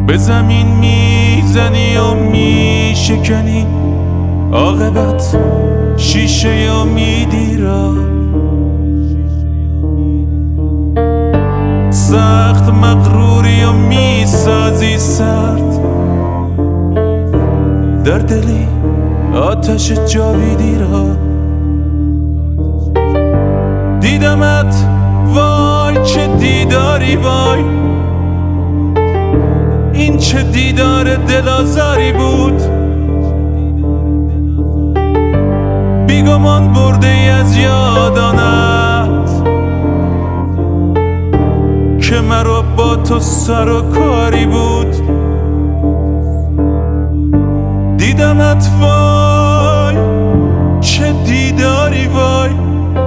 به زمین میزنی و میشکنی، عاقبت شیشه امیدی را. سخت مغروری و میسازی سرد، در دلی آتش جاویدی را. دیدمت وای چه دیداری وای، این چه دیدار دلازاری بود. بیگمان برده ای از یادانت که مرا با تو سر و کاری بود. دیدمت وای